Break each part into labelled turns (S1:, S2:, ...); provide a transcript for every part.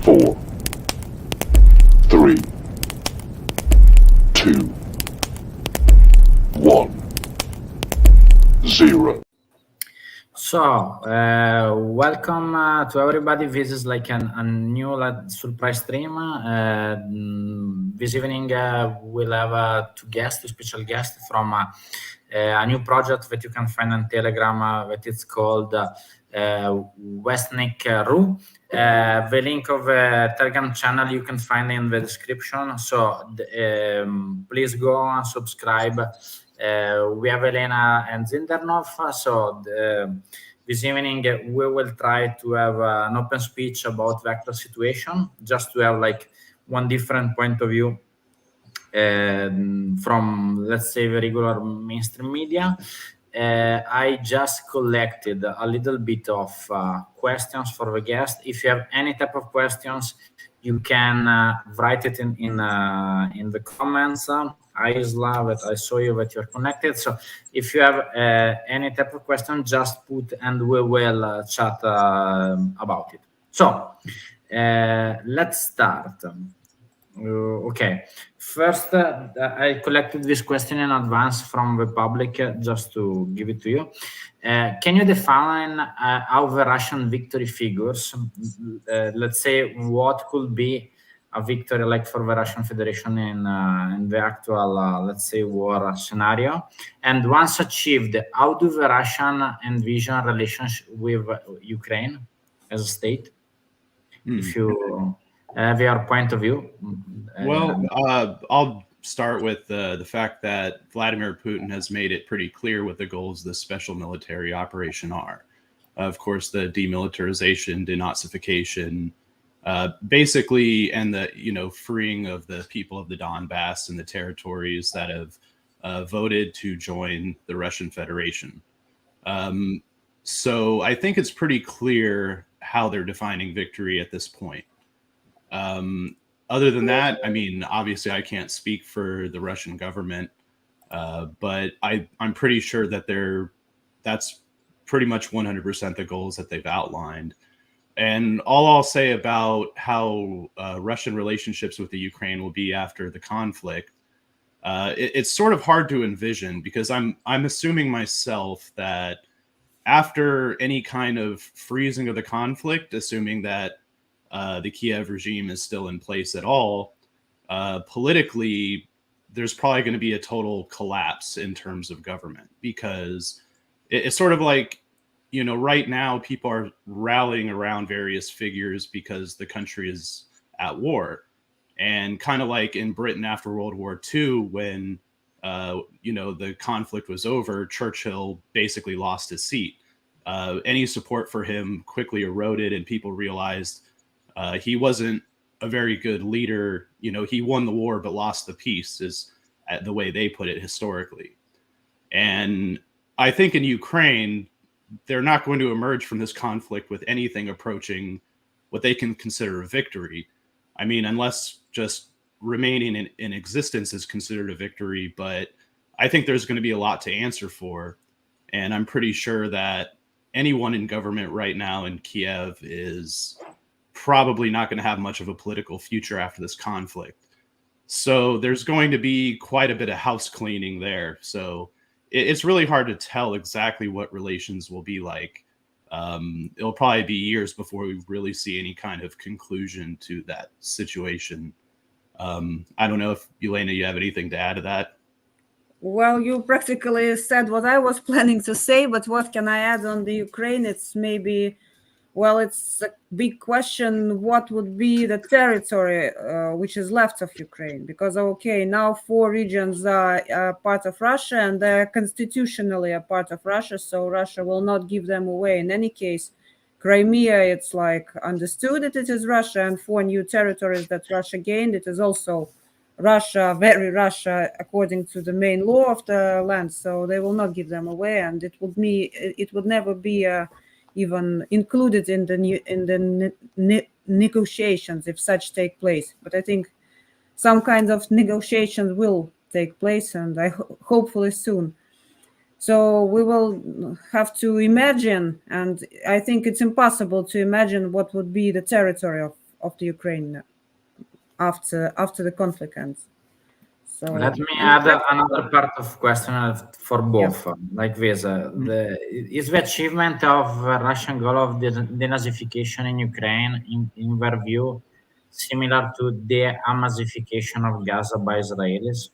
S1: 4, 3, 2, 1, 0.
S2: So, welcome to everybody. This is like a new surprise stream. This evening, we'll have two special guests from a new project that you can find on Telegram that it's called Westnik Ru. The link of the Telegram channel you can find in the description. So, please go and subscribe. We have Jelena and Zinderneuf. So this evening we will try to have an open speech about the actual situation, just to have like one different point of view from, let's say, the regular mainstream media. I just collected a little bit of questions for the guest. If you have any type of questions, you can write it in the comments. I saw you that you're connected. So if you have any type of question, just put and we will chat about it. So let's start. Okay. First, I collected this question in advance from the public just to give it to you. Can you define how the Russian victory figures? Let's say what could be a victory like for the Russian Federation in the actual, let's say, war scenario? And once achieved, how do the Russian envision relations with Ukraine as a state? If you have your point of view.
S3: Well, I'll start with the fact that Vladimir Putin has made it pretty clear what the goals of this special military operation are. Of course, the demilitarization, denazification, basically, and the freeing of the people of the Donbass and the territories that have voted to join the Russian Federation. So I think it's pretty clear how they're defining victory at this point. Other than that, I mean, obviously I can't speak for the Russian government, but I'm pretty sure that that's pretty much 100% the goals that they've outlined. And all I'll say about how Russian relationships with the Ukraine will be after the conflict, it's sort of hard to envision, because I'm assuming myself that after any kind of freezing of the conflict, assuming that the Kiev regime is still in place at all, politically, there's probably going to be a total collapse in terms of government, because it's sort of like, right now people are rallying around various figures because the country is at war. And kind of like in Britain after World War II, when, the conflict was over, Churchill basically lost his seat. Any support for him quickly eroded, and people realized he wasn't a very good leader. He won the war but lost the peace, is the way they put it historically. And I think in Ukraine, they're not going to emerge from this conflict with anything approaching what they can consider a victory. I mean, unless just remaining in existence is considered a victory, but I think there's going to be a lot to answer for. And I'm pretty sure that anyone in government right now in Kiev is probably not going to have much of a political future after this conflict. So there's going to be quite a bit of house cleaning there. So it's really hard to tell exactly what relations will be like. It'll probably be years before we really see any kind of conclusion to that situation. I don't know if, Jelena, you have anything to add to that?
S4: Well, you practically said what I was planning to say, but what can I add on the Ukraine? It's maybe, well, it's a big question. What would be the territory which is left of Ukraine? Because, okay, now 4 regions are part of Russia, and they're constitutionally a part of Russia, so Russia will not give them away in any case. Crimea, it's like understood that it is Russia, and 4 new territories that Russia gained, it is also Russia, very Russia, according to the main law of the land. So they will not give them away, and it would never be even included in the negotiations if such take place. But I think some kind of negotiations will take place, and hopefully soon. So we will have to imagine, and I think it's impossible to imagine what would be the territory the Ukraine after the conflict ends. So
S2: let me add another part of question for both, like this. Is the achievement of Russian goal of denazification in Ukraine, in their view, similar to the Amazification of Gaza by Israelis?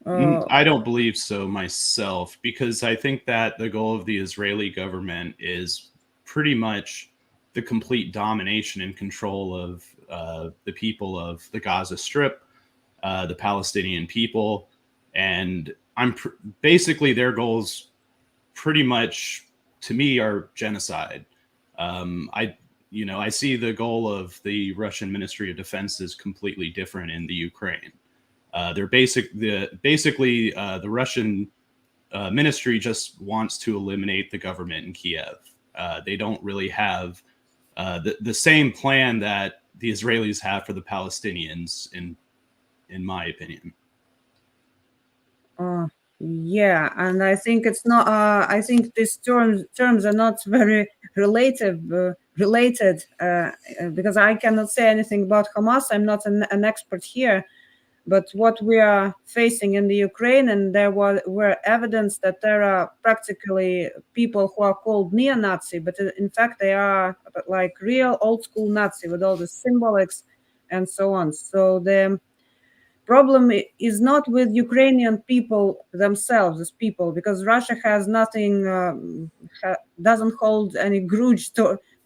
S3: I don't believe so myself, because I think that the goal of the Israeli government is pretty much the complete domination and control of the people of the Gaza Strip, the Palestinian people, and basically their goals pretty much, to me, are genocide. I see the goal of the Russian Ministry of Defense is completely different in the Ukraine. The Russian ministry just wants to eliminate the government in Kiev. They don't really have the same plan that the Israelis have for the Palestinians, in my opinion.
S4: Yeah, and I think it's not. I think these terms are not very related because I cannot say anything about Hamas. I'm not an expert here. But what we are facing in the Ukraine, and there were evidence that there are practically people who are called neo-Nazi, but in fact they are like real old school Nazi with all the symbolics and so on. So the problem is not with Ukrainian people themselves as people, because Russia has nothing, doesn't hold any grudge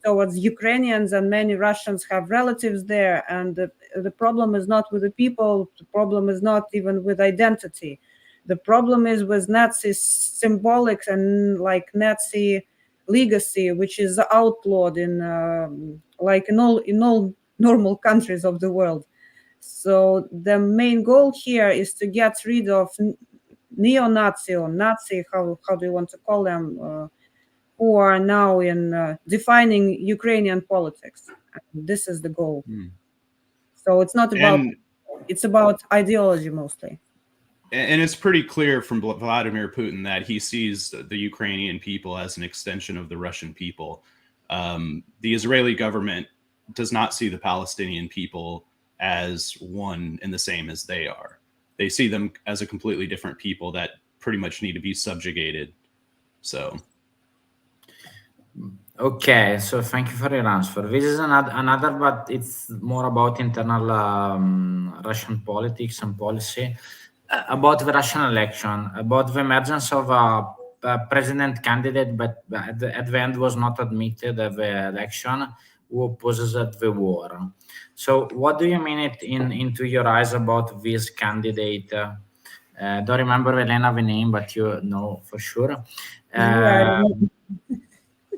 S4: towards Ukrainians, and many Russians have relatives there. And the problem is not with the people. The problem is not even with identity. The problem is with Nazi symbolics and like Nazi legacy, which is outlawed in all normal countries of the world. So the main goal here is to get rid of neo-Nazi or Nazi, how do you want to call them, who are now in defining Ukrainian politics. This is the goal. So it's not about, it's about ideology mostly.
S3: And it's pretty clear from Vladimir Putin that he sees the Ukrainian people as an extension of the Russian people. The Israeli government does not see the Palestinian people as one and the same as they are. They see them as a completely different people that pretty much need to be subjugated. So.
S2: Okay, so thank you for your answer. This is another, but it's more about internal Russian politics and policy. About the Russian election, about the emergence of a president candidate, but at the end was not admitted at the election, who opposes the war. So what do you mean into your eyes about this candidate? Don't remember, Jelena, the name, but you know for sure.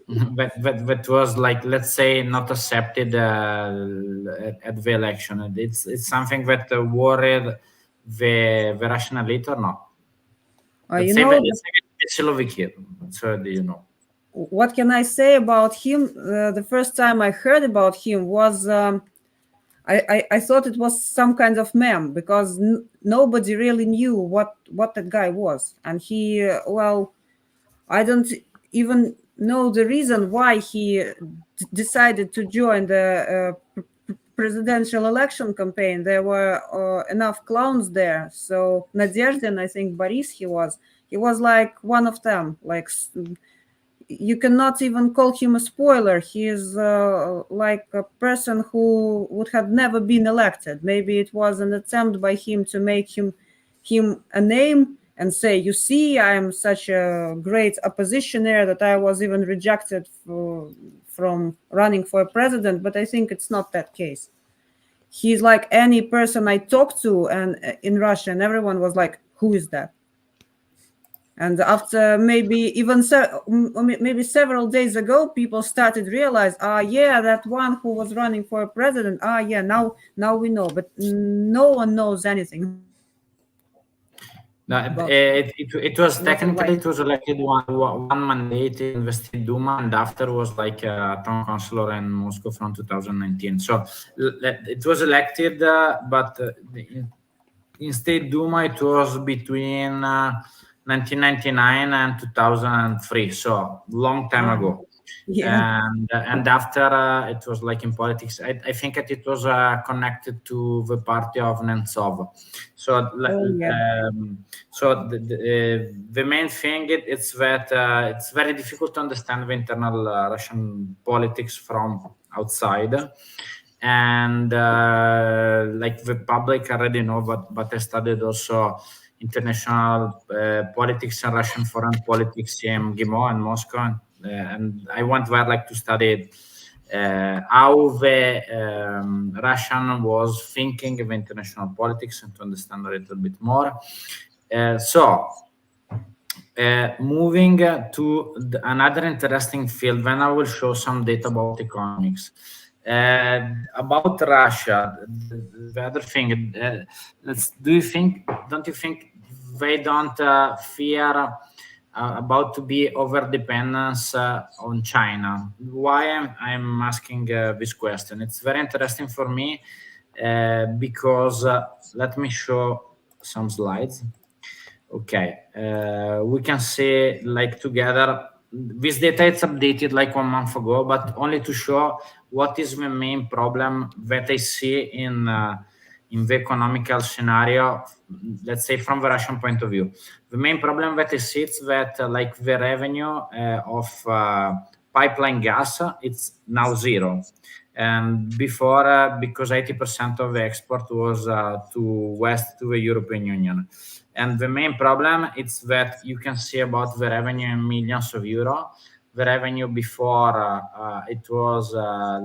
S2: That was like, let's say, not accepted at the election. It's something that worried the Russian elite or not? Let's say Siloviki. So do you know?
S4: What can I say about him? The first time I heard about him was I thought it was some kind of meme, because nobody really knew what that guy was, and he I don't even know the reason why he decided to join the presidential election campaign. There were enough clowns there. So Nadezhdin, I think Boris, he was like one of them. Like, you cannot even call him a spoiler. He is like a person who would have never been elected. Maybe it was an attempt by him to make him a name and say, you see, I am such a great oppositioner that I was even rejected from running for president. But I think it's not that case. He's like any person I talked to and in Russia, and everyone was like, who is that? And after maybe several days ago, people started realize, yeah, that one who was running for president. Yeah, now we know, but no one knows anything.
S2: No, it was technically, it was elected one mandate in the State Duma, and after was like a town councilor in Moscow from 2019. So it was elected, but in State Duma it was between 1999 and 2003, so long time ago.
S4: Yeah.
S2: And after it was like in politics, I think that it was connected to the party of Nemtsov. So
S4: Yeah.
S2: the main thing it's that it's very difficult to understand the internal Russian politics from outside, and like the public already know, but I studied also international politics and Russian foreign politics in GIMO and Moscow, and I went there like to study how the Russian was thinking of international politics and to understand a little bit more. Moving to another interesting field, then I will show some data about economics. About Russia, the other thing, don't you think they don't fear about to be over dependence on China? Why I'm asking this question? It's very interesting for me because let me show some slides. Okay, we can see like together this data is updated like 1 month ago, but only to show what is the main problem that I see in the economical scenario, let's say from the Russian point of view. The main problem that I see is that like the revenue of pipeline gas, it's now zero. And before, because 80% of the export was to West, to the European Union. And the main problem is that you can see about the revenue in millions of euro. The revenue before it was,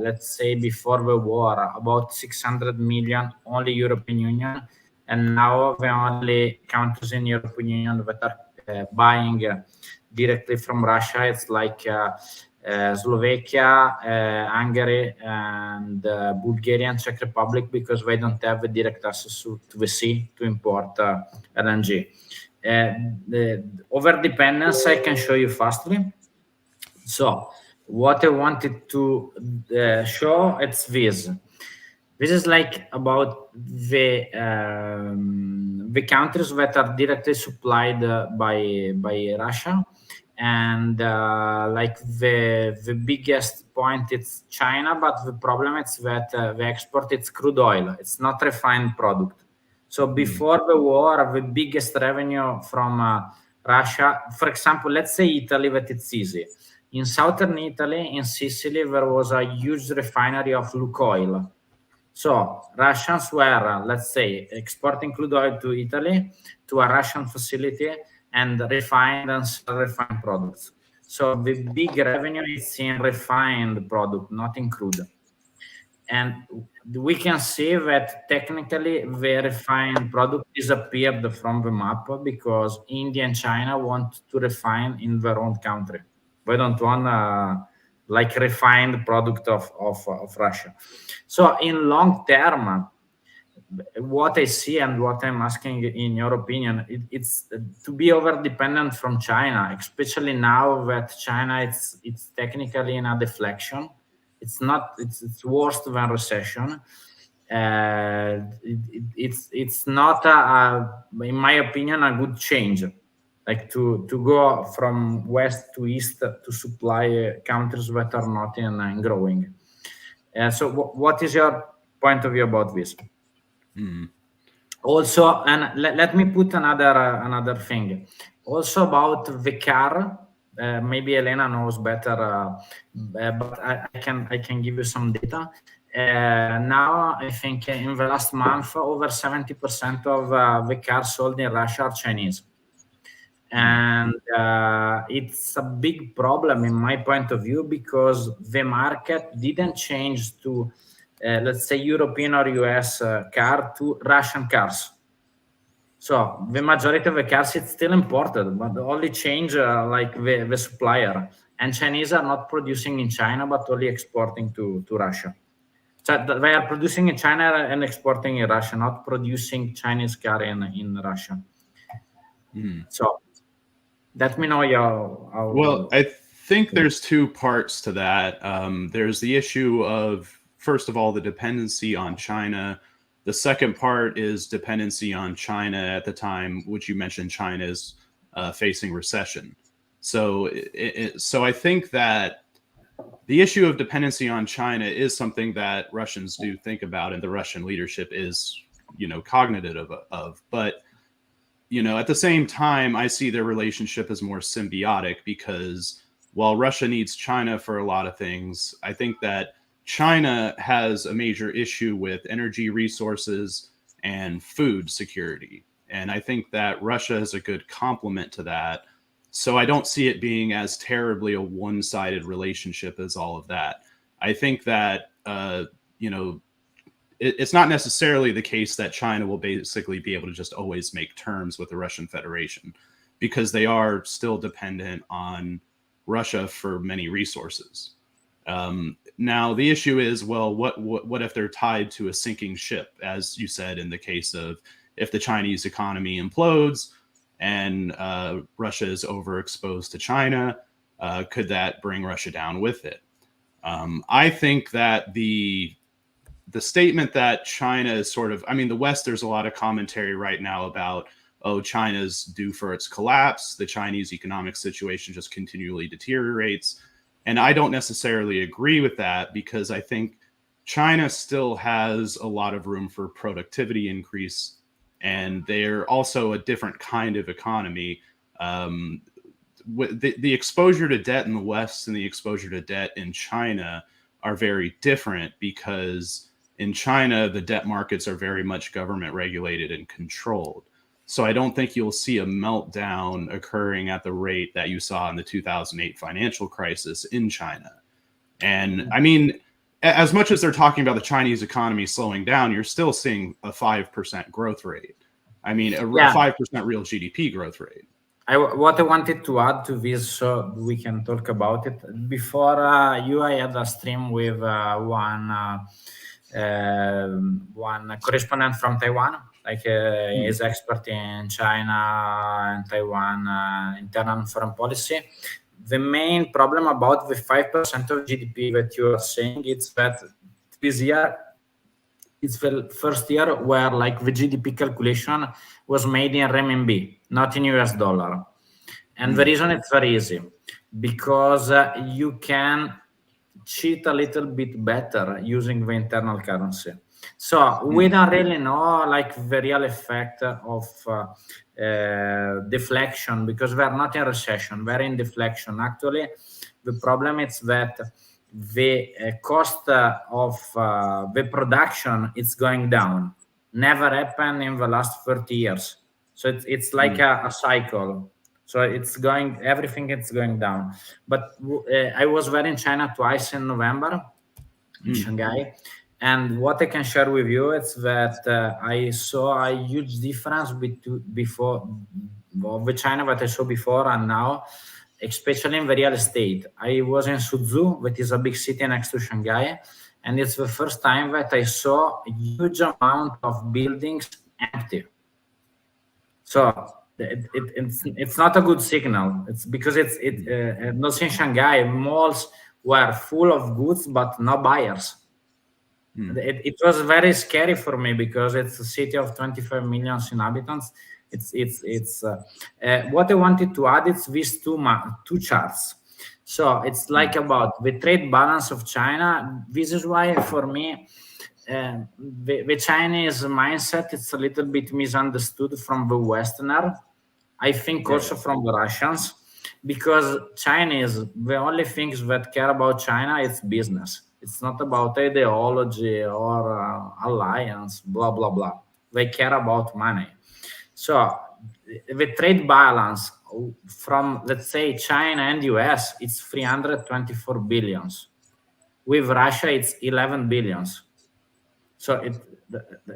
S2: let's say, before the war, about 600 million, only European Union. And now the only countries in European Union that are buying directly from Russia, it's like Slovakia, Hungary, and Bulgaria and Czech Republic, because they don't have a direct access to the sea to import LNG. The overdependence I can show you fastly. So what I wanted to show, it's this. This is like about the countries that are directly supplied by Russia. And like the biggest point it's China, but the problem is that the export it's crude oil, it's not refined product. So before the war, the biggest revenue from Russia, for example, let's say Italy, that it's easy. In southern Italy, in Sicily, there was a huge refinery of Lukoil. So Russians were, let's say, exporting crude oil to Italy, to a Russian facility, and refined and sell refined products. So the big revenue is in refined product, not in crude. And we can see that technically the refined product disappeared from the map because India and China want to refine in their own country. They don't want like refined product of Russia. So in long term, what I see and what I'm asking in your opinion, it's to be over dependent from China, especially now that China it's technically in a deflection. It's not. It's worse than recession. It's not in my opinion a good change, like to go from west to east to supply countries that are not in growing. So what is your point of view about this? Also, and let me put another thing also about the car. Maybe Jelena knows better, but I can give you some data. Now I think in the last month over 70% of the cars sold in Russia are Chinese, and it's a big problem in my point of view because the market didn't change to let's say European or US car to Russian cars. So the majority of the cars it's still imported, but the only change like the supplier. And Chinese are not producing in China, but only exporting to Russia. So they are producing in China and exporting in Russia, not producing Chinese car in Russia. So let me know your.
S3: Well, I think there's two parts to that. There's the issue of, first of all, the dependency on China. The second part is dependency on China at the time, which you mentioned China is facing recession. So I think that the issue of dependency on China is something that Russians do think about, and the Russian leadership is, cognitive of. But, at the same time, I see their relationship as more symbiotic, because while Russia needs China for a lot of things, I think that China has a major issue with energy resources and food security. And I think that Russia is a good complement to that. So I don't see it being as terribly a one-sided relationship as all of that. I think that, it's not necessarily the case that China will basically be able to just always make terms with the Russian Federation, because they are still dependent on Russia for many resources. Now, the issue is, well, what if they're tied to a sinking ship, as you said, in the case of if the Chinese economy implodes and Russia is overexposed to China, could that bring Russia down with it? I think that the statement that China is sort of, the West, there's a lot of commentary right now about, China's due for its collapse. The Chinese economic situation just continually deteriorates. And I don't necessarily agree with that, because I think China still has a lot of room for productivity increase. And they're also a different kind of economy. The exposure to debt in the West and the exposure to debt in China are very different, because in China, the debt markets are very much government regulated and controlled. So I don't think you'll see a meltdown occurring at the rate that you saw in the 2008 financial crisis in China. And as much as they're talking about the Chinese economy slowing down, you're still seeing a 5% growth rate. A 5% real GDP growth rate.
S2: What I wanted to add to this, so we can talk about it. Before I had a stream with one correspondent from Taiwan, he's expert in China and Taiwan internal and foreign policy. The main problem about the 5% of GDP that you are saying is that this year, it's the first year where the GDP calculation was made in renminbi, not in US dollar. And the reason it's very easy, because you can cheat a little bit better using the internal currency. So we don't really know the real effect of deflection, because we're not in recession, we're in deflection. Actually, the problem is that the cost of the production is going down. Never happened in the last 30 years. So it's like a cycle. So everything is going down. But I was there in China twice in November, in Shanghai. And what I can share with you is that I saw a huge difference before of the China that I saw before and now, especially in the real estate. I was in Suzhou, that is a big city next to Shanghai, and it's the first time that I saw a huge amount of buildings empty. So it's not a good signal. It's because not in Shanghai, malls were full of goods but no buyers. It was very scary for me, because it's a city of 25 million inhabitants. What I wanted to add is these two charts. So it's about the trade balance of China. This is why, for me, the Chinese mindset, it's a little bit misunderstood from the Westerner. I think also from the Russians, because Chinese, the only things that care about China is business. It's not about ideology or alliance, blah, blah, blah. They care about money. So the trade balance from, let's say, China and US, it's 324 billions. With Russia, it's 11 billions. So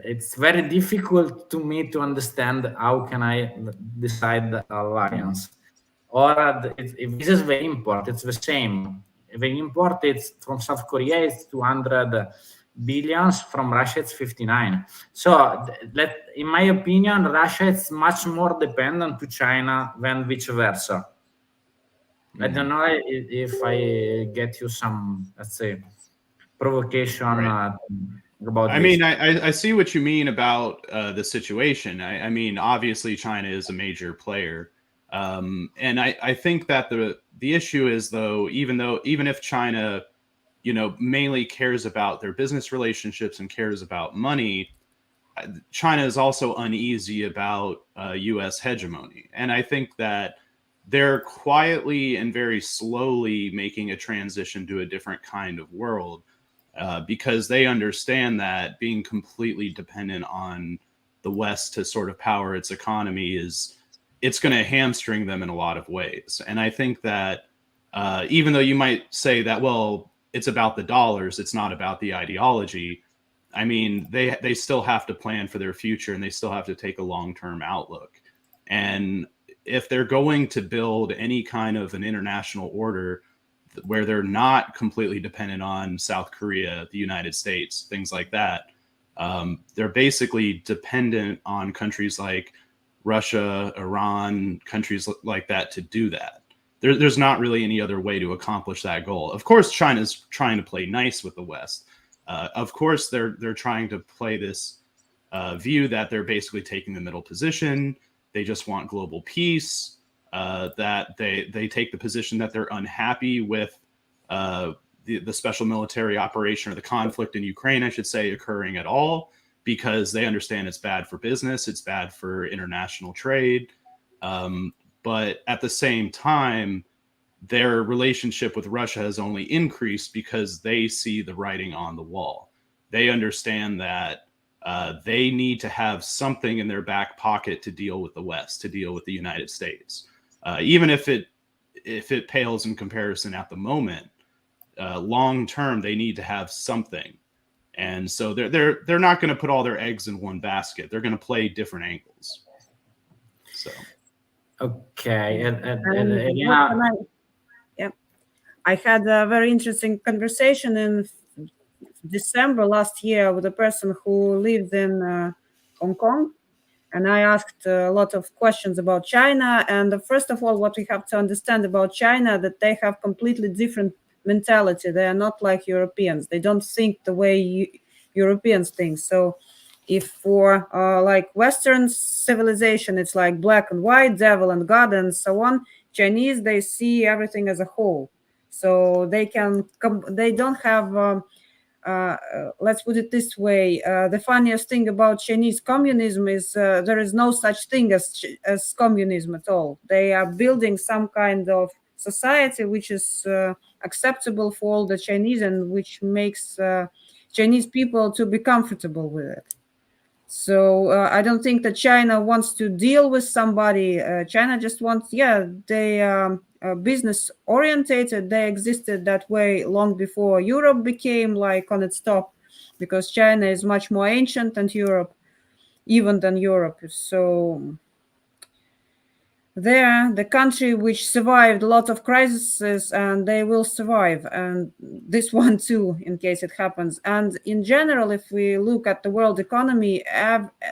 S2: it's very difficult to me to understand how can I decide the alliance. Or if this is the import, it's the same. The import, it's from South Korea, it's 200 billions. From Russia, it's 59. So in my opinion, Russia is much more dependent to China than vice versa. I don't know if I get you some, let's say, provocation about this.
S3: I see what you mean about the situation. Obviously China is a major player. And I think that the issue is, though, even if China, mainly cares about their business relationships and cares about money, China is also uneasy about U.S. hegemony. And I think that they're quietly and very slowly making a transition to a different kind of world because they understand that being completely dependent on the West to sort of power its economy it's going to hamstring them in a lot of ways. And I think that even though you might say that, well, it's about the dollars, it's not about the ideology. I mean, they still have to plan for their future, and they still have to take a long-term outlook. And if they're going to build any kind of an international order where they're not completely dependent on South Korea, the United States, things like that, they're basically dependent on countries like Russia, Iran, countries like that to do that. There's not really any other way to accomplish that goal. Of course, China's trying to play nice with the West. Of course, they're trying to play this view that they're basically taking the middle position. They just want global peace. That they take the position that they're unhappy with the special military operation, or the conflict in Ukraine, I should say, occurring at all, because they understand it's bad for business, it's bad for international trade. But at the same time, their relationship with Russia has only increased because they see the writing on the wall. They understand that they need to have something in their back pocket to deal with the West, to deal with the United States, even if it pales in comparison at the moment. Long term, they need to have something, and so they're not going to put all their eggs in one basket. They're going to play different angles. So,
S2: okay,
S4: And I had a very interesting conversation in December last year with a person who lived in Hong Kong, and I asked a lot of questions about China. And first of all, what we have to understand about China, that they have completely different mentality. They are not like Europeans. They don't think the way Europeans think. So if for like Western civilization, it's like black and white, devil and God, and so on, Chinese, they see everything as a whole. So they don't have, let's put it this way, the funniest thing about Chinese communism is there is no such thing as communism at all. They are building some kind of society which is acceptable for all the Chinese, and which makes Chinese people to be comfortable with it. So I don't think that China wants to deal with somebody. China just wants, they are business orientated. They existed that way long before Europe became like on its top, because China is much more ancient than Europe, even than Europe. So they're the country which survived a lot of crises, and they will survive, and this one too, in case it happens. And in general, if we look at the world economy,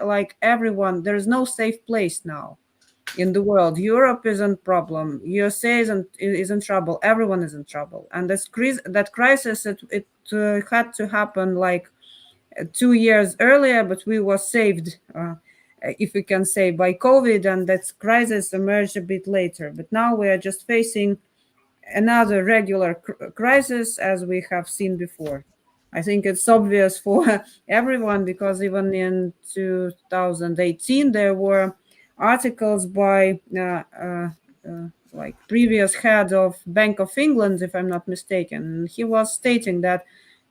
S4: like everyone, there is no safe place now in the world. Europe is in problem, USA is in trouble, everyone is in trouble. And that crisis, it had to happen like 2 years earlier, but we were saved, if we can say, by COVID, and that crisis emerged a bit later. But now we are just facing another regular crisis, as we have seen before. I think it's obvious for everyone, because even in 2018 there were articles by like previous head of Bank of England, if I'm not mistaken. He was stating that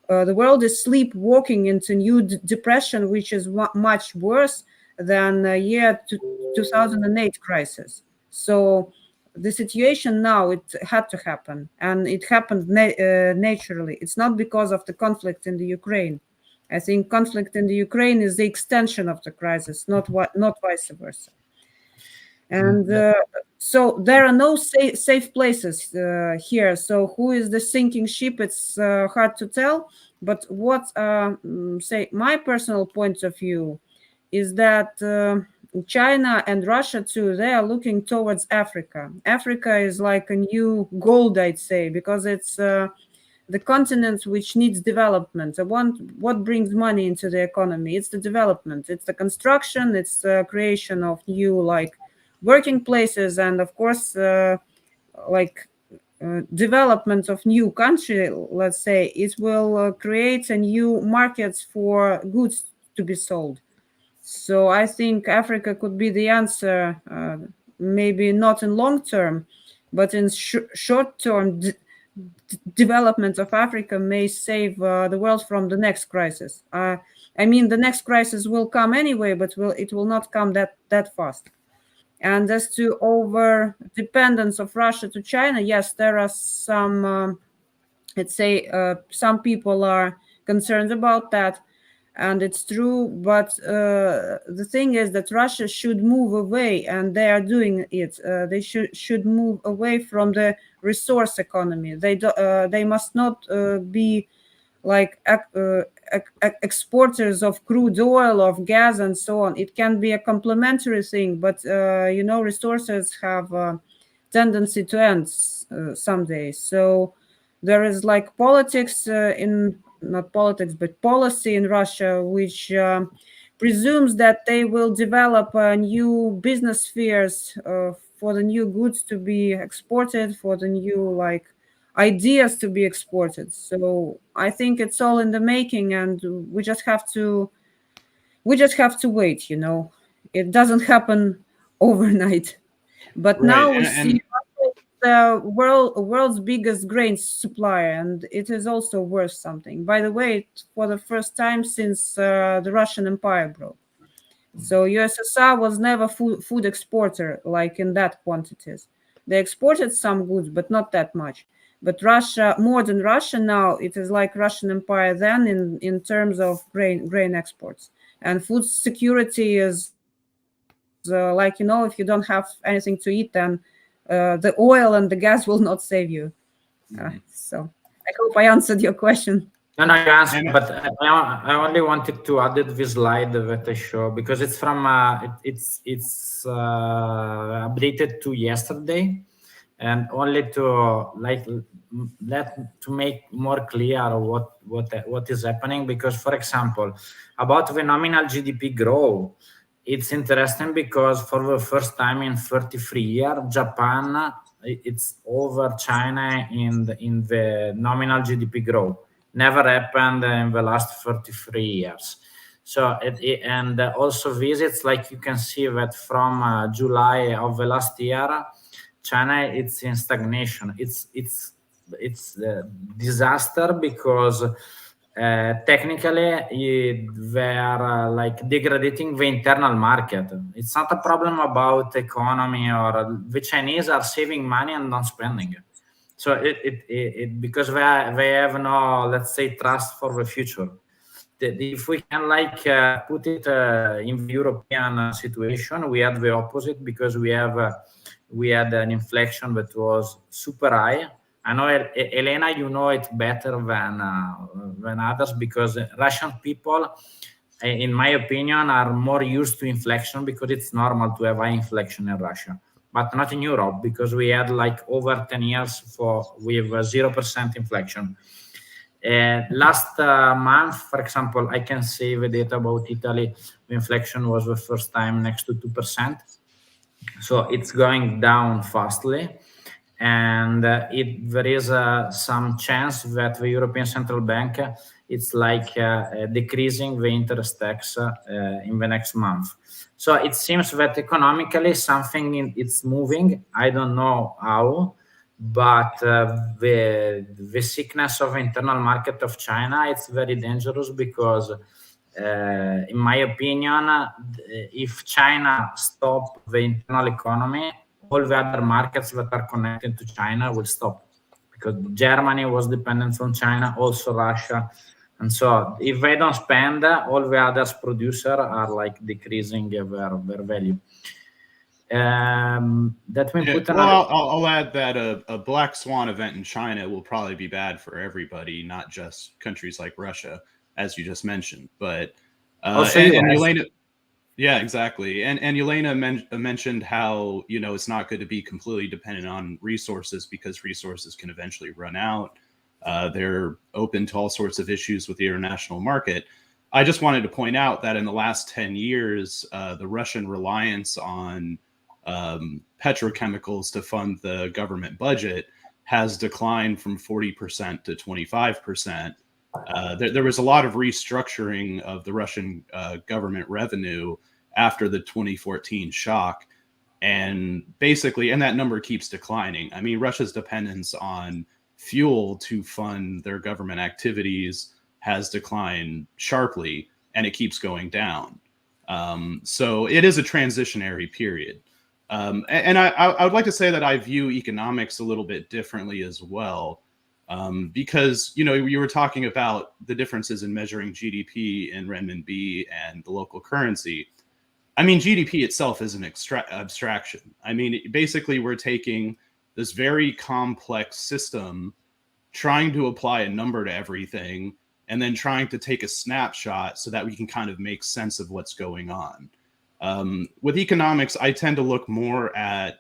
S4: the world is sleepwalking into new depression, which is much worse than the year 2008 crisis. So the situation now, it had to happen, and it happened naturally. It's not because of the conflict in the Ukraine. I think conflict in the Ukraine is the extension of the crisis, not vice versa. And so there are no safe places here. So who is the sinking ship? It's hard to tell. But what, say, my personal point of view is that China and Russia too, they are looking towards Africa. Africa is like a new gold, I'd say, because it's the continent which needs development. What brings money into the economy? It's the development. It's the construction. It's the creation of new, like, working places, and of course, like development of new country, let's say, it will create a new markets for goods to be sold. So I think Africa could be the answer, maybe not in long term, but in short term. Development of Africa may save the world from the next crisis. I mean, the next crisis will come anyway, but it will not come that fast. And as to over dependence of Russia to China, yes, there are some, let's say, some people are concerned about that, and it's true. But the thing is that Russia should move away, and they are doing it. They should move away from the resource economy. They must not be like exporters of crude oil, of gas, and so on. It can be a complementary thing, but resources have a tendency to end someday. So there is like politics in not politics but policy in Russia, which presumes that they will develop new business spheres for the new goods to be exported, for the new like ideas to be exported. So I think it's all in the making, and we just have to wait. It doesn't happen overnight. But
S3: Right.
S4: now we
S3: And
S4: see the world's biggest grain supplier, and it is also worth something. By the way, for the first time since the Russian Empire broke. So USSR was never food exporter like in that quantities. They exported some goods, but not that much. But Russia, modern Russia now, it is like Russian Empire then in terms of grain exports. And food security is like, if you don't have anything to eat, then the oil and the gas will not save you. So I hope I answered your question.
S2: No, you answered, but I only wanted to add this slide that I show because it's from it's updated to yesterday, and only to make more clear what is happening. Because, for example, about the nominal GDP growth, it's interesting because for the first time in 33 years, Japan it's over China in the nominal GDP growth. Never happened in the last 33 years. So and also visits, like you can see that from July of the last year, China it's in stagnation. It's disaster because technically they are like degrading the internal market. It's not a problem about economy, or the Chinese are saving money and not spending. So it because they have no, let's say, trust for the future. If we can put it in the European situation, we had the opposite because we had an inflation that was super high. I know, Jelena, you know it better than others because Russian people, in my opinion, are more used to inflation because it's normal to have high inflation in Russia, but not in Europe because we had over 10 years with 0% inflation. Last month, for example, I can say the data about Italy. The inflation was the first time next to 2%. So it's going down fastly. And there is some chance that the European Central Bank it's decreasing the interest tax in the next month. So it seems that economically something it's moving. I don't know how, but the sickness of internal market of China it's very dangerous because in my opinion, if China stop the internal economy, all the other markets that are connected to China will stop because Germany was dependent on China, also Russia. And so if they don't spend, all the others producers are decreasing their value. That we put
S3: well, I'll add that a black swan event in China will probably be bad for everybody, not just countries like Russia, as you just mentioned. But and Jelena, yeah, exactly. And Jelena mentioned how it's not good to be completely dependent on resources because resources can eventually run out. They're open to all sorts of issues with the international market. I just wanted to point out that in the last 10 years, the Russian reliance on petrochemicals to fund the government budget has declined from 40% to 25%. There was a lot of restructuring of the Russian government revenue after the 2014 shock. And basically, and that number keeps declining. I mean, Russia's dependence on fuel to fund their government activities has declined sharply, and it keeps going down. So it is a transitionary period. And I would like to say that I view economics a little bit differently as well, because, you know, you were talking about the differences in measuring GDP in renminbi and the local currency. I mean, GDP itself is an abstraction. I mean, basically, we're taking this very complex system, trying to apply a number to everything, and then trying to take a snapshot so that we can kind of make sense of what's going on. With economics, I tend to look more at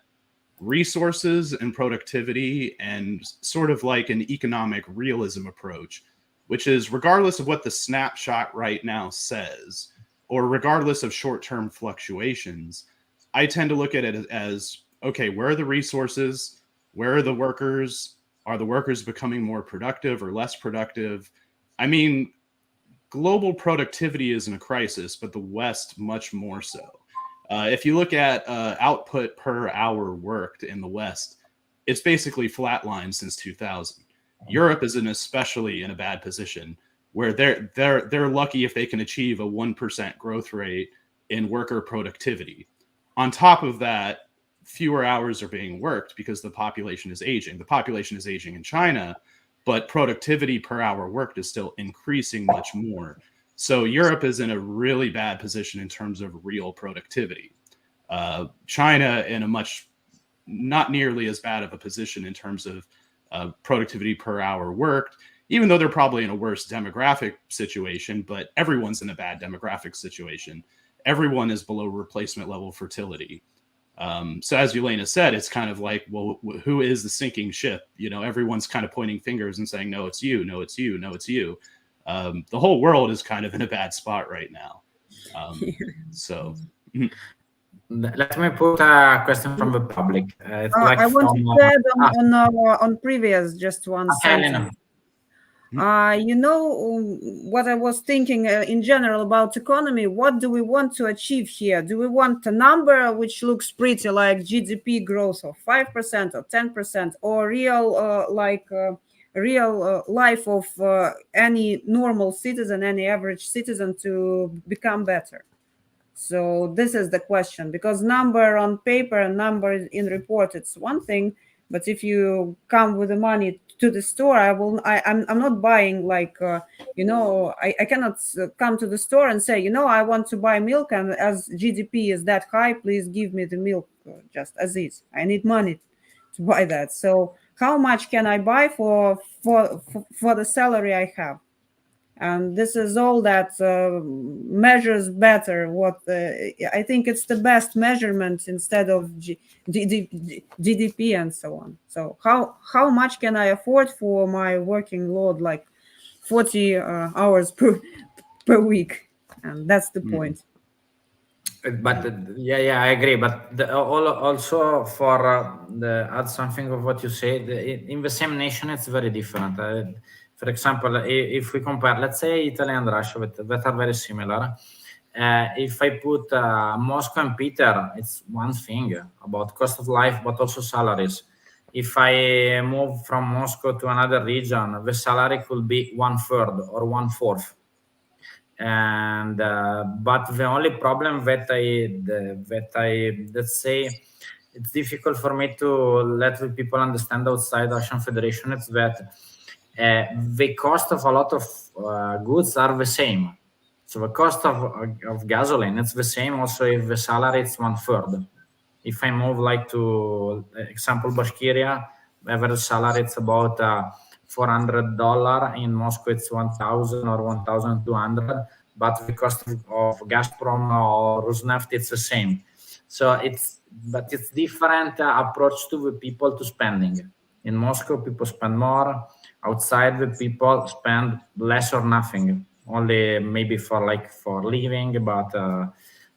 S3: resources and productivity and sort of like an economic realism approach, which is regardless of what the snapshot right now says, or regardless of short-term fluctuations, I tend to look at it as, okay, where are the resources? Where are the workers? Are the workers becoming more productive or less productive? I mean, global productivity is in a crisis, but the West much more so. If you look at output per hour worked in the West, it's basically flatlined since 2000. Europe is especially in a bad position, where they're lucky if they can achieve a 1% growth rate in worker productivity. On top of that, fewer hours are being worked because the population is aging. The population is aging in China, but productivity per hour worked is still increasing much more. So Europe is in a really bad position in terms of real productivity. China in a much, not nearly as bad of a position in terms of productivity per hour worked, even though they're probably in a worse demographic situation, but everyone's in a bad demographic situation. Everyone is below replacement level fertility. So as Jelena said, it's kind of like, well, who is the sinking ship? You know, everyone's kind of pointing fingers and saying, no, it's you, no, it's you, no, it's you. The whole world is kind of in a bad spot right now. So
S2: let me put a question from the public.
S4: I want to add on previous, just one sentence. You know, what I was thinking in general about economy, what do we want to achieve here? Do we want a number which looks pretty like GDP growth of 5% or 10%, or real real life of any normal citizen, any average citizen to become better? So this is the question, because number on paper and number in report, it's one thing. But if you come with the money to the store, I'm not buying like, you know, I cannot come to the store and say, you know, I want to buy milk, and as GDP is that high, please give me the milk just as is. I need money to buy that. So how much can I buy for the salary I have? And this is all that measures better what I think it's the best measurement instead of GDP and so on. So how much can I afford for my working load, like 40 hours per week? And that's the point.
S2: But yeah, I agree. But also for add something of what you said, in the same nation, it's very different. For example, if we compare, let's say Italy and Russia, that are very similar. If I put Moscow and Peter, it's one thing about cost of life, but also salaries. If I move from Moscow to another region, the salary could be 1/3 or 1/4. And but the only problem that I let's say it's difficult for me to let the people understand outside Russian Federation, it's that the cost of a lot of goods are the same. So the cost of gasoline, it's the same also if the salary is 1/3. If I move like to example Bashkiria, average salary it's about $400. In Moscow it's 1,000 or 1,200, but the cost of Gazprom or Rosneft it's the same. So it's different approach to the people to spending. In Moscow, people spend more. Outside, the people spend less or nothing, only maybe for living, but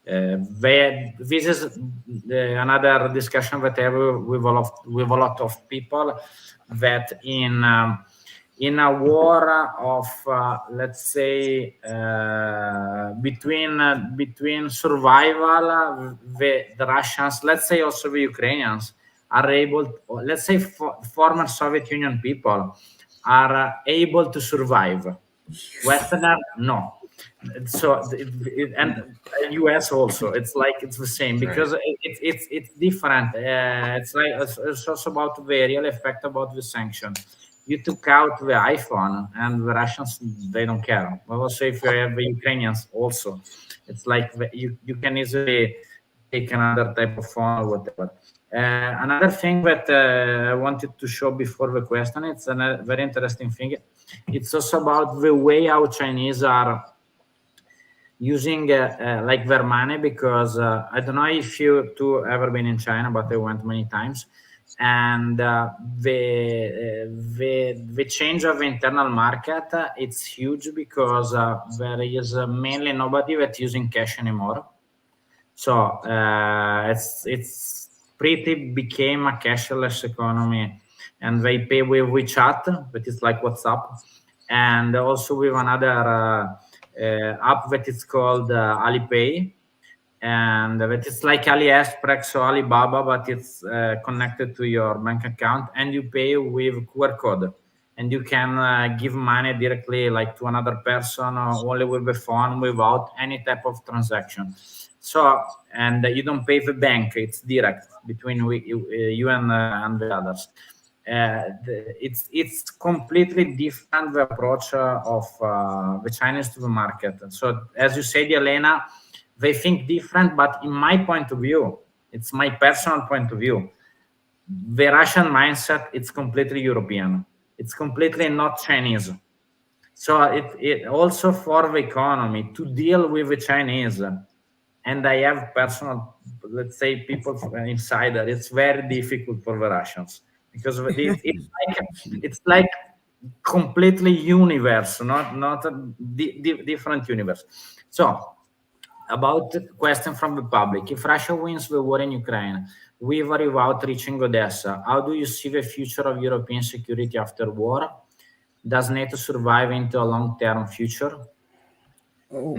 S2: This is another discussion that I have with a lot of people, that in a war of let's say between survival, the Russians, let's say also the Ukrainians, are able, let's say former Soviet Union people are able to survive. Westerner, no. So and US also, it's like it's the same, because it's different. It's like it's also about the real effect about the sanction. You took out the iPhone, and the Russians, they don't care. But also if you have the Ukrainians also, it's like you can easily take another type of phone or whatever. Another thing that I wanted to show before the question, it's a very interesting thing. It's also about the way how Chinese are using like their money, because I don't know if you two ever been in China, but I went many times, and the change of the internal market, it's huge, because there is mainly nobody that's using cash anymore. So it's pretty became a cashless economy, and they pay with WeChat, that is like WhatsApp, and also with another app that is called Alipay, and that is like AliExpress or Alibaba, but it's connected to your bank account, and you pay with QR code, and you can give money directly like to another person, or only with the phone, without any type of transaction. So, and you don't pay the bank; it's direct between you and the others. It's completely different, the approach of the Chinese to the market. So, as you said, Jelena, they think different, but in my point of view, it's my personal point of view, the Russian mindset, it's completely European. It's completely not Chinese. So it also for the economy to deal with the Chinese, and I have personal, let's say, people inside that, it's very difficult for the Russians, because it's like completely universe, not a different universe. So, about the question from the public, if Russia wins the war in Ukraine, with or without reaching Odessa, how do you see the future of European security after war? Does NATO survive into a long-term future?
S4: Oh.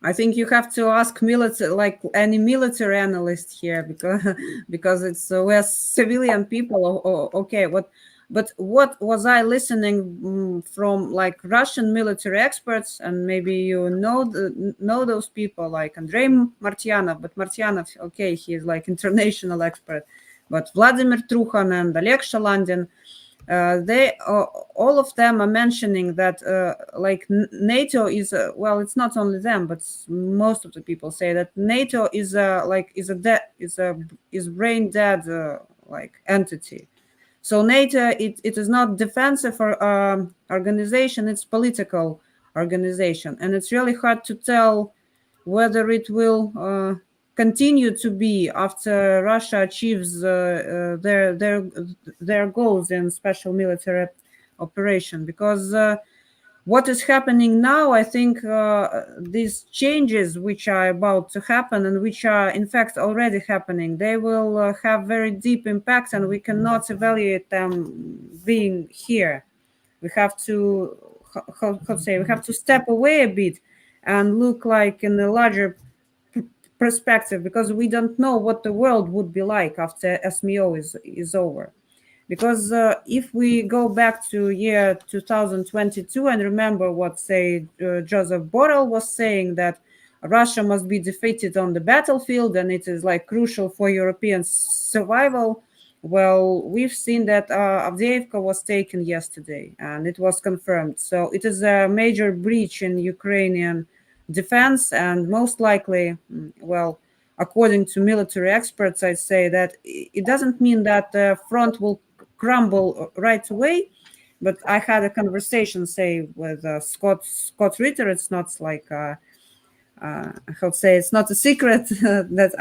S4: I think you have to ask like any military analyst here, because it's we're civilian people. Okay, but what was I listening from, like Russian military experts, and maybe you know those people like Andrei Martyanov, but Martyanov, okay, he is like international expert, but Vladimir Trukhan and Oleg Shalandin, they all of them are mentioning that like NATO is well, it's not only them, but most of the people say that NATO is brain dead like entity. So NATO, it is not defensive organization, it's political organization, and it's really hard to tell whether it will continue to be after Russia achieves their goals in special military operation. Because what is happening now, I think these changes which are about to happen, and which are in fact already happening, they will have very deep impact, and we cannot evaluate them being here. We have to, how say, we have to step away a bit and look like in a larger perspective, because we don't know what the world would be like after SMO is over. Because if we go back to year 2022 and remember what, say, Joseph Borrell was saying, that Russia must be defeated on the battlefield and it is like crucial for European survival. Well, we've seen that Avdiivka was taken yesterday and it was confirmed. So it is a major breach in Ukrainian defense, and most likely, well, according to military experts, I say that it doesn't mean that the front will crumble right away. But I had a conversation, say, with Scott Ritter. It's not like how to say, it's not a secret that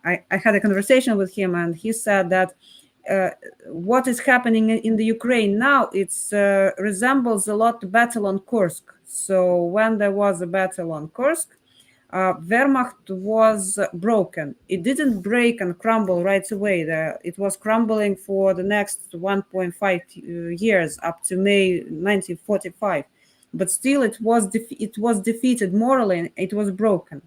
S4: I had a conversation with him, and he said that what is happening in the Ukraine now, it resembles a lot the battle on Kursk. So when there was a battle on Kursk, Wehrmacht was broken. It didn't break and crumble right away. It was crumbling for the next 1.5 years up to May 1945. But still, it was defeated morally, and it was broken.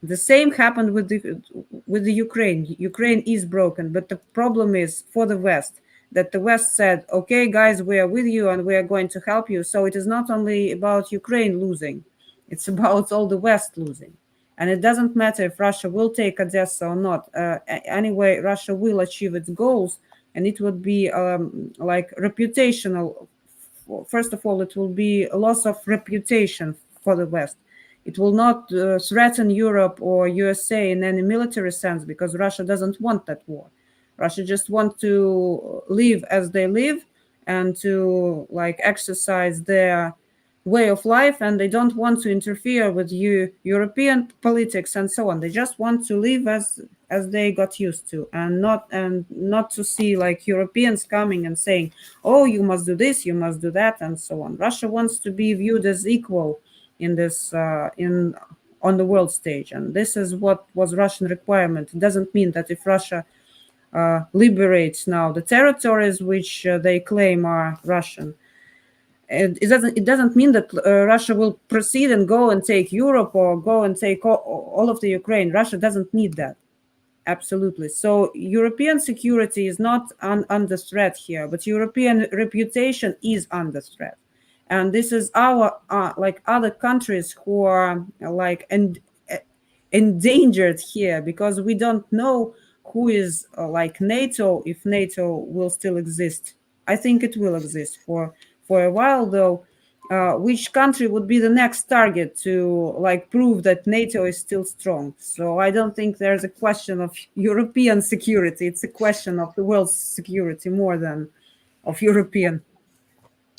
S4: The same happened with the Ukraine. Ukraine is broken, but the problem is for the West, that the West said, okay, guys, we are with you and we are going to help you. So it is not only about Ukraine losing, it's about all the West losing. And it doesn't matter if Russia will take Odessa or not. Anyway, Russia will achieve its goals, and it would be like reputational. First of all, it will be a loss of reputation for the West. It will not threaten Europe or USA in any military sense, because Russia doesn't want that war. Russia just wants to live as they live and to like exercise their way of life, and they don't want to interfere with European politics and so on. They just want to live as they got used to, and not to see like Europeans coming and saying, oh, you must do this, you must do that, and so on. Russia wants to be viewed as equal in this on the world stage, and this is what was Russian requirement. It doesn't mean that if Russia liberates now the territories which they claim are Russian, it doesn't mean that Russia will proceed and go and take Europe or go and take all of the Ukraine. Russia doesn't need that. Absolutely. So European security is not under threat here, but European reputation is under threat. And this is our like other countries who are like endangered here, because we don't know who is like NATO, if NATO will still exist. I think it will exist for a while, though. Which country would be the next target to like prove that NATO is still strong? So I don't think there's a question of European security. It's a question of the world's security more than of European.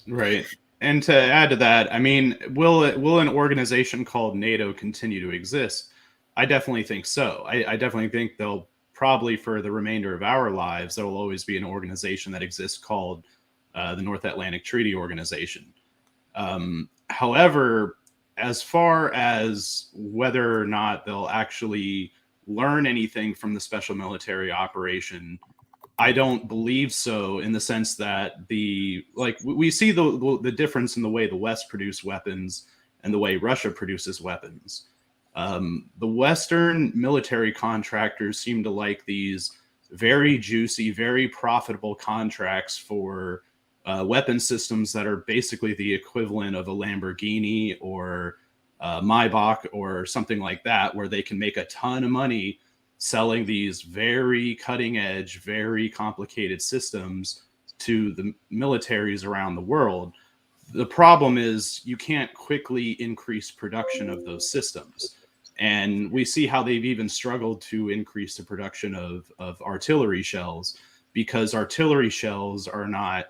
S3: Right. And to add to that, I mean, will an organization called NATO continue to exist? I definitely think so. I definitely think they'll probably, for the remainder of our lives, there will always be an organization that exists called the North Atlantic Treaty Organization. However, as far as whether or not they'll actually learn anything from the special military operation, I don't believe so, in the sense that we see the difference in the way the West produce weapons and the way Russia produces weapons. The Western military contractors seem to like these very juicy, very profitable contracts for weapon systems that are basically the equivalent of a Lamborghini or Maybach or something like that, where they can make a ton of money selling these very cutting edge, very complicated systems to the militaries around the world. The problem is you can't quickly increase production of those systems. And we see how they've even struggled to increase the production of artillery shells, because artillery shells are not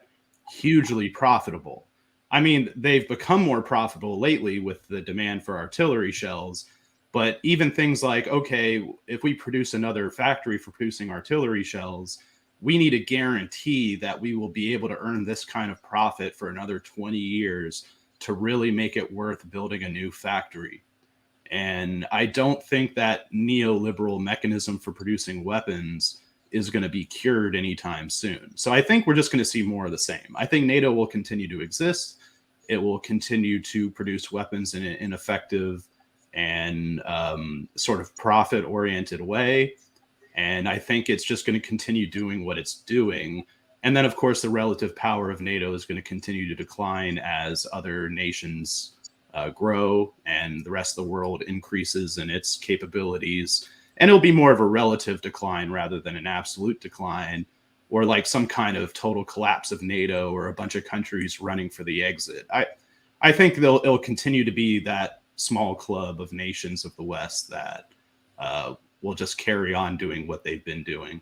S3: hugely profitable. I mean, they've become more profitable lately with the demand for artillery shells, but even things like, okay, if we produce another factory for producing artillery shells, we need a guarantee that we will be able to earn this kind of profit for another 20 years to really make it worth building a new factory. And I don't think that neoliberal mechanism for producing weapons is going to be cured anytime soon. So I think we're just going to see more of the same. I think NATO will continue to exist. It will continue to produce weapons in an effective and sort of profit-oriented way. And I think it's just going to continue doing what it's doing. And then, of course, the relative power of NATO is going to continue to decline as other nations grow and the rest of the world increases in its capabilities. And it'll be more of a relative decline rather than an absolute decline, or like some kind of total collapse of NATO or a bunch of countries running for the exit. I think it'll continue to be that small club of nations of the West that will just carry on doing what they've been doing.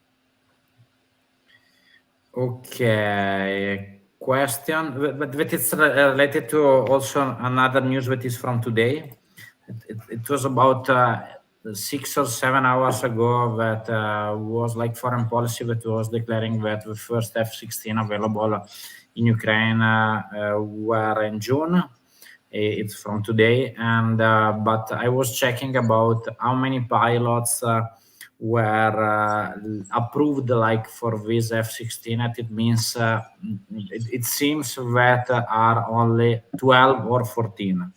S2: Okay, question, but it's related to also another news that is from today. It was about 6 or 7 hours ago that was like foreign policy that was declaring that the first F-16 available in Ukraine were in June. It's from today, and but I was checking about how many pilots were approved, like for this F-16. And it means it seems that are only 12 or 14.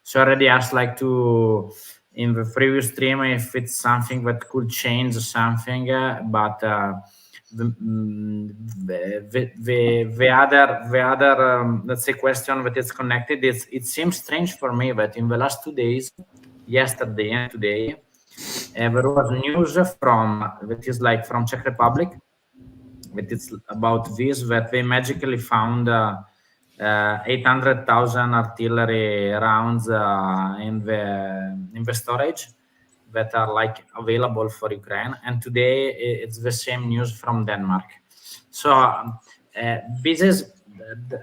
S2: So I already asked like to in the previous stream if it's something that could change something, but the other let's say question that is connected is it seems strange for me that in the last 2 days, yesterday and today, there was news from that is like from Czech Republic that it's about this that they magically found 800,000 artillery rounds in the storage that are like available for Ukraine. And today it's the same news from Denmark. So this is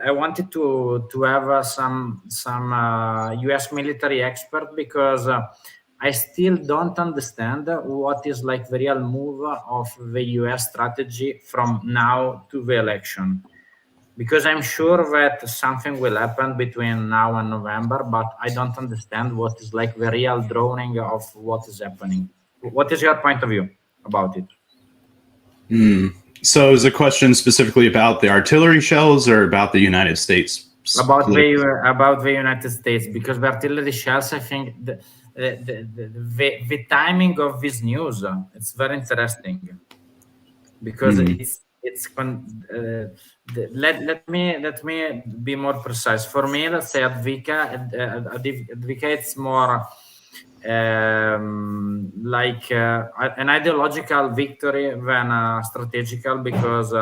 S2: I wanted to have some US military expert, because I still don't understand what is like the real move of the US strategy from now to the election. Because I'm sure that something will happen between now and November, but I don't understand what is like the real drawing of what is happening. What is your point of view about it?
S3: So is the question specifically about the artillery shells or about the United States?
S2: About the United States, because the artillery shells, I think the timing of this news, it's very interesting, because let me be more precise. For me, let's say Advika, it's more like an ideological victory than a strategical, because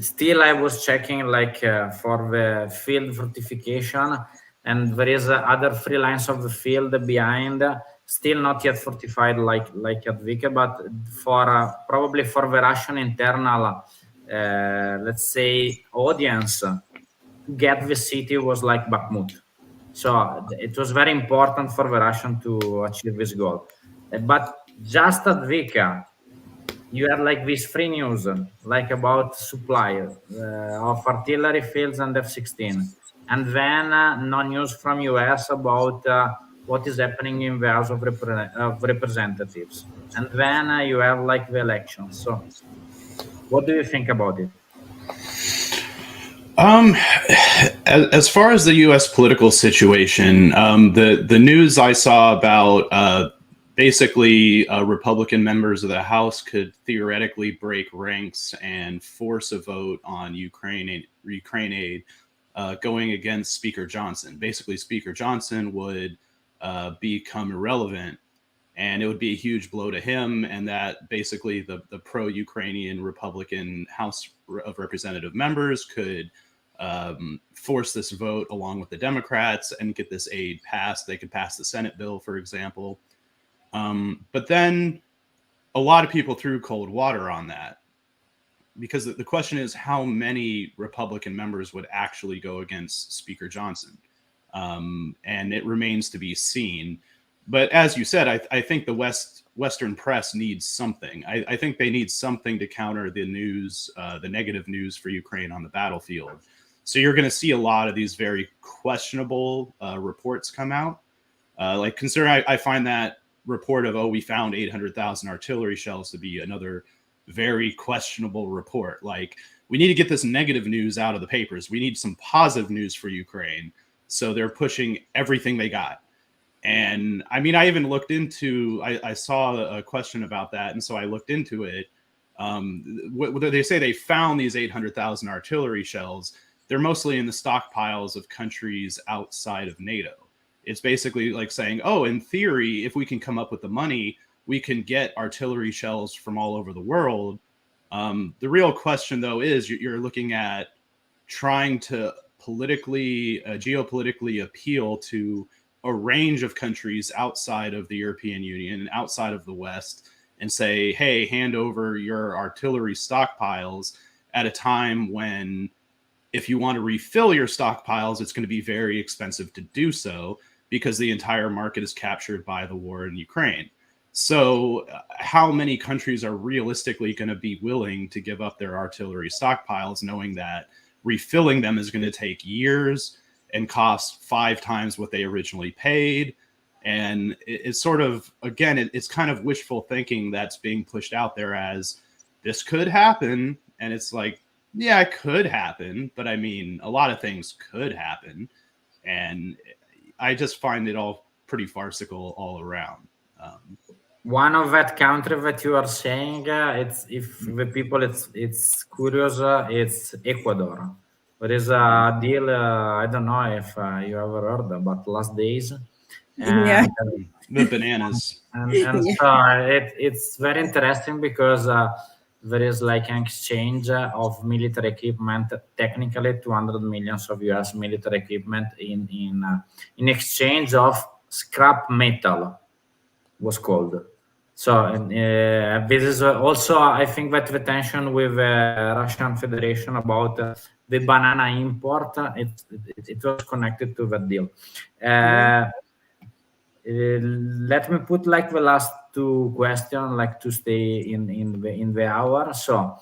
S2: still I was checking like for the field fortification, and there is other 3 lines of the field behind, still not yet fortified like Advika, but for probably for the Russian internal let's say audience, to get the city was like Bakhmut. So it was very important for the Russian to achieve this goal. But just Advika, you had like these 3 news, like about supply of artillery fields and F-16, and then no news from US about what is happening in the House of Representatives, and then you have like the elections. So, what do you think about it?
S3: As far as the U.S. political situation, the news I saw about basically Republican members of the House could theoretically break ranks and force a vote on Ukraine aid going against Speaker Johnson. Basically, Speaker Johnson would become irrelevant, and it would be a huge blow to him, and that basically the pro-Ukrainian Republican House of Representative members could force this vote along with the Democrats and get this aid passed. They could pass the Senate bill, for example. But then a lot of people threw cold water on that, because the question is how many Republican members would actually go against Speaker Johnson. And it remains to be seen. But as you said, I think the Western press needs something. I think they need something to counter the news, the negative news for Ukraine on the battlefield. So you're going to see a lot of these very questionable reports come out. Like, considering I find that report of, we found 800,000 artillery shells to be another very questionable report. Like, we need to get this negative news out of the papers. We need some positive news for Ukraine. So they're pushing everything they got. And I mean, I even looked into, I saw a question about that. And so I looked into it. They say they found these 800,000 artillery shells. They're mostly in the stockpiles of countries outside of NATO. It's basically like saying, in theory, if we can come up with the money, we can get artillery shells from all over the world. The real question, though, is you're looking at trying to geopolitically appeal to a range of countries outside of the European Union and outside of the West, and say, hey, hand over your artillery stockpiles at a time when, if you want to refill your stockpiles, it's going to be very expensive to do so, because the entire market is captured by the war in Ukraine. So how many countries are realistically going to be willing to give up their artillery stockpiles, knowing that refilling them is going to take years and cost 5 times what they originally paid. And it's sort of, again, it's kind of wishful thinking that's being pushed out there as this could happen. And it's like, yeah, it could happen. But I mean, a lot of things could happen. And I just find it all pretty farcical all around.
S2: One of that country that you are saying, it's if the people it's curious, it's Ecuador. There is a deal. I don't know if you ever heard about last days.
S4: Yeah.
S3: The bananas.
S2: And so it's very interesting because there is like an exchange of military equipment, technically 200 millions of US military equipment in exchange of scrap metal, was called. So this is also, I think, that the tension with Russian Federation about the banana import, it was connected to that deal. Let me put like the last 2 questions, like to stay in the hour. So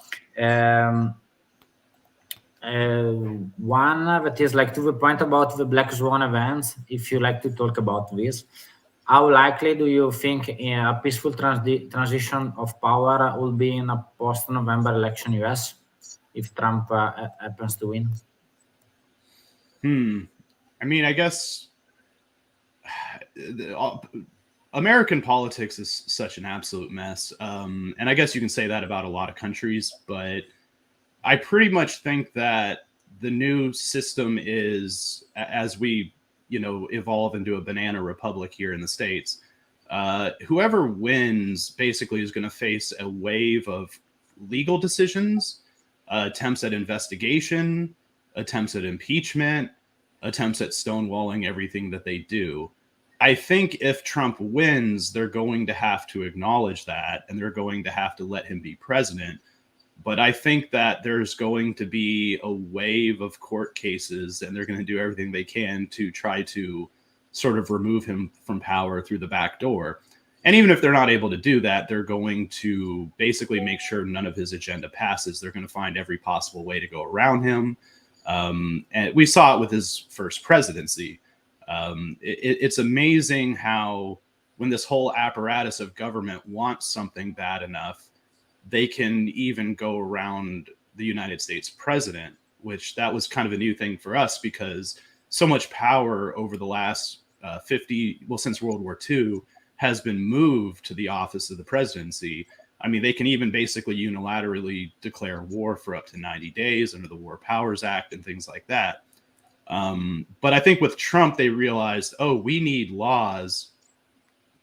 S2: one that is like to the point about the Black Swan events, if you like to talk about this. How likely do you think a peaceful transition of power will be in a post-November election US if Trump happens to win?
S3: I mean, I guess American politics is such an absolute mess. And I guess you can say that about a lot of countries, but I pretty much think that the new system is, as we evolve into a banana republic here in the States, whoever wins basically is going to face a wave of legal decisions, attempts at investigation, attempts at impeachment, attempts at stonewalling everything that they do. I think if Trump wins, they're going to have to acknowledge that, and they're going to have to let him be president. But I think that there's going to be a wave of court cases, and they're going to do everything they can to try to sort of remove him from power through the back door. And even if they're not able to do that, they're going to basically make sure none of his agenda passes. They're going to find every possible way to go around him. And we saw it with his first presidency. It's amazing how when this whole apparatus of government wants something bad enough, they can even go around the United States president, which that was kind of a new thing for us because so much power over the last since World War II has been moved to the office of the presidency. I mean, they can even basically unilaterally declare war for up to 90 days under the War Powers Act and things like that. But I think with Trump, they realized, we need laws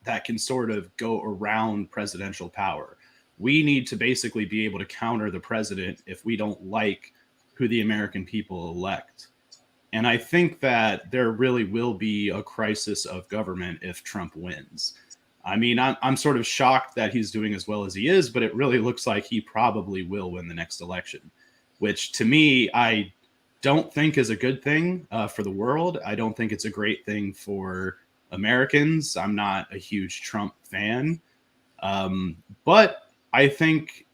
S3: that can sort of go around presidential power. We need to basically be able to counter the president if we don't like who the American people elect. And I think that there really will be a crisis of government if Trump wins. I mean, I'm sort of shocked that he's doing as well as he is, but it really looks like he probably will win the next election, which to me, I don't think is a good thing for the world. I don't think it's a great thing for Americans. I'm not a huge Trump fan. But I think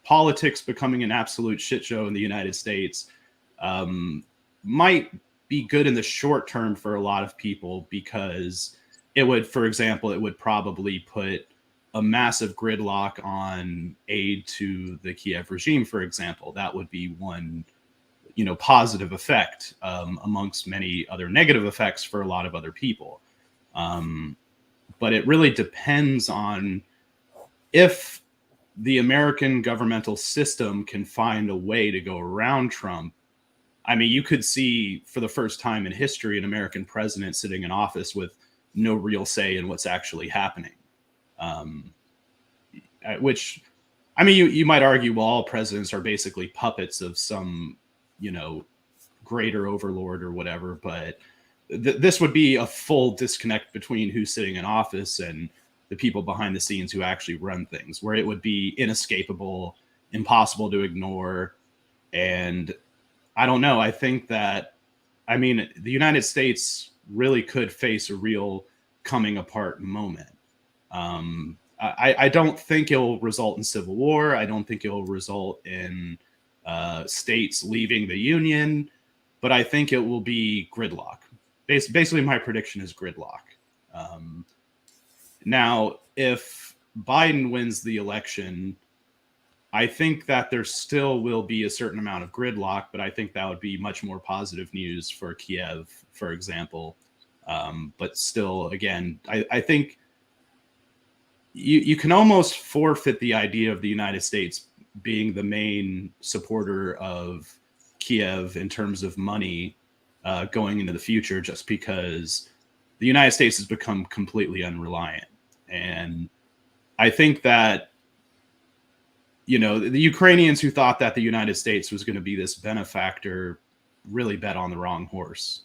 S3: politics becoming an absolute shit show in the United States might be good in the short term for a lot of people because it would, for example, it would probably put a massive gridlock on aid to the Kiev regime, for example. That would be one, positive effect amongst many other negative effects for a lot of other people. But it really depends on if the American governmental system can find a way to go around Trump. I mean, you could see for the first time in history an American president sitting in office with no real say in what's actually happening. Which, I mean, you might argue, well, all presidents are basically puppets of some, greater overlord or whatever. But this would be a full disconnect between who's sitting in office and the people behind the scenes who actually run things, where it would be inescapable, impossible to ignore. And I don't know. I think that, the United States really could face a real coming apart moment. I don't think it will result in civil war. I don't think it will result in states leaving the Union, but I think it will be gridlock. Basically, my prediction is gridlock. Now, if Biden wins the election, I think that there still will be a certain amount of gridlock, but I think that would be much more positive news for Kiev, for example. But still, again, I think you can almost forfeit the idea of the United States being the main supporter of Kiev in terms of money going into the future, just because the United States has become completely unreliant. And I think that, you know, the Ukrainians who thought that the United States was going to be this benefactor really bet on the wrong horse.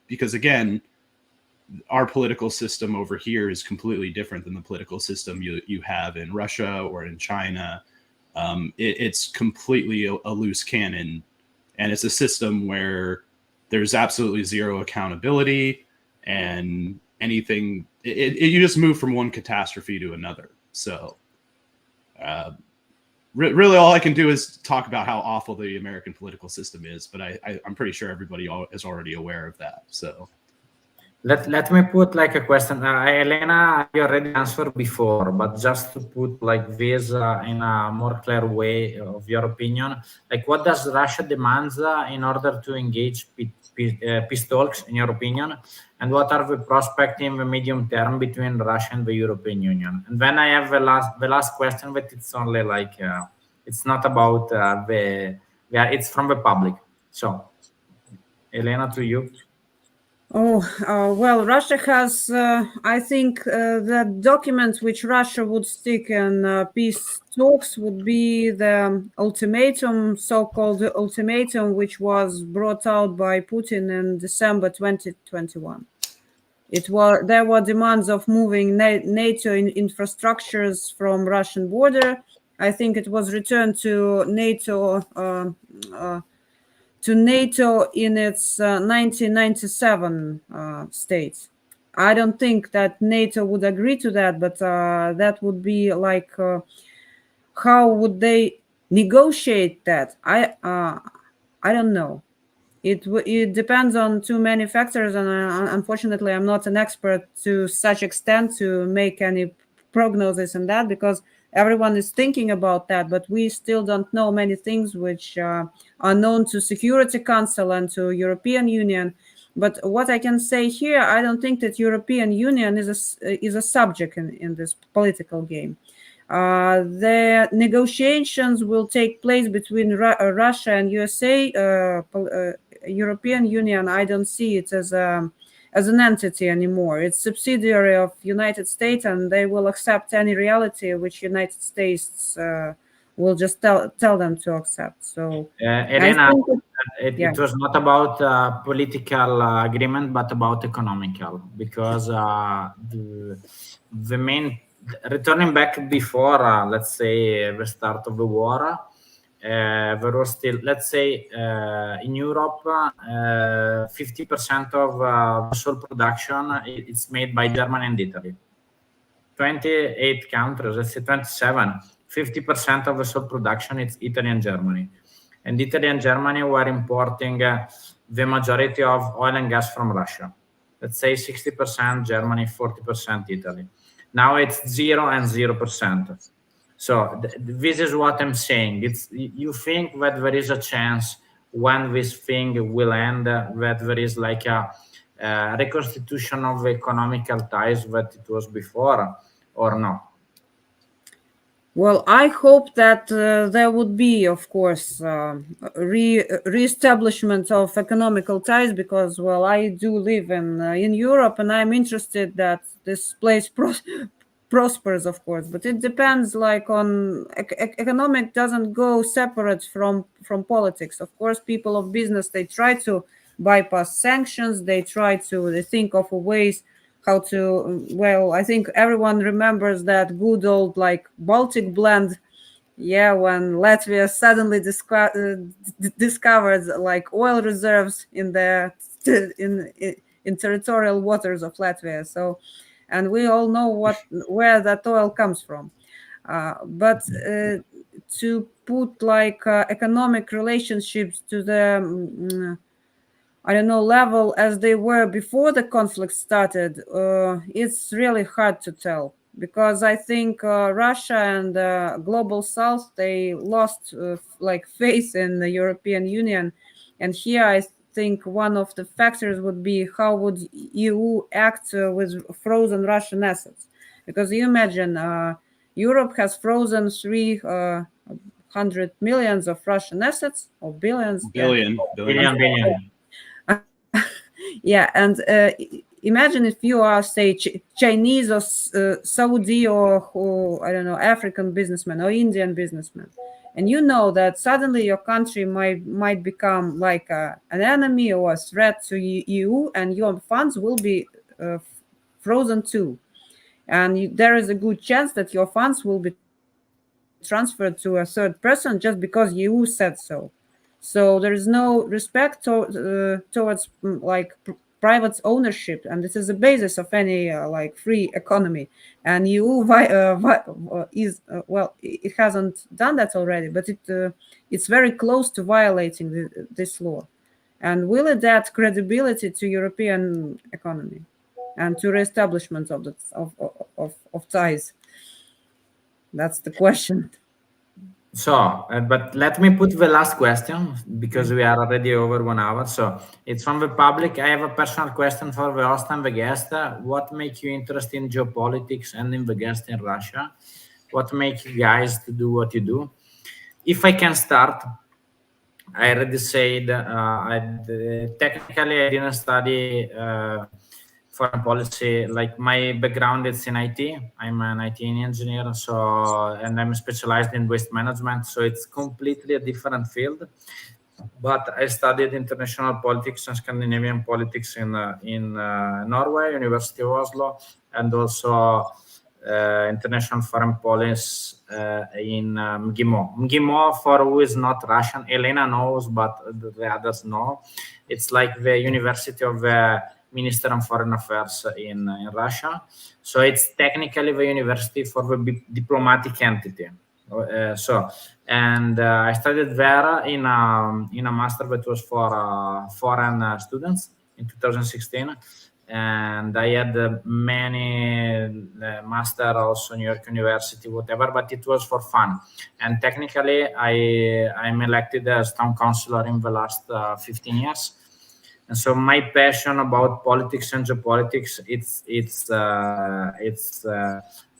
S3: Because again, our political system over here is completely different than the political system you have in Russia or in China. It's completely a loose cannon, and it's a system where there's absolutely zero accountability, and anything you just move from one catastrophe to another. So really all I can do is talk about how awful the American political system is, but I'm pretty sure everybody is already aware of that. So
S2: let me put like a question. Jelena, you already answered before, but just to put like this in a more clear way of your opinion, like what does Russia demands in order to engage peace talks, in your opinion, and what are the prospects in the medium term between Russia and the European Union? And then I have the last question, but it's only like it's not about it's from the public. So, Jelena, to you.
S4: Well, Russia has, I think, the documents which Russia would stick in peace talks would be the ultimatum, so-called ultimatum, which was brought out by Putin in December 2021. There were demands of moving NATO infrastructures from Russian border. I think it was returned to NATO in its 1997 states. I don't think that NATO would agree to that, but that would be like, how would they negotiate that? I don't know. It depends on too many factors, and unfortunately, I'm not an expert to such extent to make any prognosis on that, because everyone is thinking about that, but we still don't know many things which are known to Security Council and to European Union. But what I can say here, I don't think that European Union is a subject in this political game. The negotiations will take place between Russia and USA. European Union, I don't see it as an entity anymore. It's subsidiary of United States, and they will accept any reality which United States will just tell them to accept. So,
S2: Jelena, it was not about political agreement, but about economical, because the main, returning back before, let's say, the start of the war, there was still, let's say, in Europe, 50% of sole production it's made by Germany and Italy. 28 countries, let's say 27, 50% of the sole production it's Italy and Germany. And Italy and Germany were importing the majority of oil and gas from Russia. Let's say 60% Germany, 40% Italy. Now it's 0 and 0%. So this is what I'm saying. You think that there is a chance when this thing will end, that there is like a reconstitution of the economical ties that it was before, or no?
S4: Well, I hope that there would be, of course, re-establishment of economical ties, because, well, I do live in Europe, and I'm interested that this place prospers, of course, but it depends, like, on economic doesn't go separate from politics. Of course, people of business, they try to bypass sanctions, they think of ways how to, well, I think everyone remembers that good old like Baltic blend, when Latvia suddenly discovered like oil reserves in territorial waters of Latvia. So, and we all know where that oil comes from. But to put like economic relationships to the I don't know, level as they were before the conflict started, it's really hard to tell, because I think Russia and the global South, they lost like faith in the European Union. And here I think one of the factors would be how would EU act with frozen Russian assets? Because you imagine Europe has frozen 300 millions of Russian assets, or billions.
S3: Billion.
S2: Billion.
S4: Yeah, and imagine if you are, say, Chinese or Saudi or I don't know, African businessman or Indian businessman, and you know that suddenly your country might become like an enemy or a threat to EU, and your funds will be frozen too, and there is a good chance that your funds will be transferred to a third person just because EU said so. So there is no respect towards like private ownership, and this is the basis of any like free economy. And EU is well, it hasn't done that already, but it's very close to violating this law. And will it add credibility to European economy and to reestablishment of ties? That's the question.
S2: So, but let me put the last question, because we are already over 1 hour. So it's from the public. I have a personal question for the host and the guest. What makes you interested in geopolitics and in the guest in Russia? What makes you guys to do what you do? If I can start, I already said technically I didn't study foreign policy. Like my background is in IT. I'm an IT engineer, and I'm specialized in waste management. So it's completely a different field. But I studied international politics and Scandinavian politics in Norway, University of Oslo, and also international foreign policy in MGIMO. MGIMO, for who is not Russian, Jelena knows, but the others know. It's like the University of the Minister of Foreign Affairs in Russia. So it's technically the university for the diplomatic entity. I studied there in a master that was for foreign students in 2016. And I had many master also New York University, whatever, but it was for fun. And technically, I'm elected as town councillor in the last 15 years. And so my passion about politics and geopolitics, it's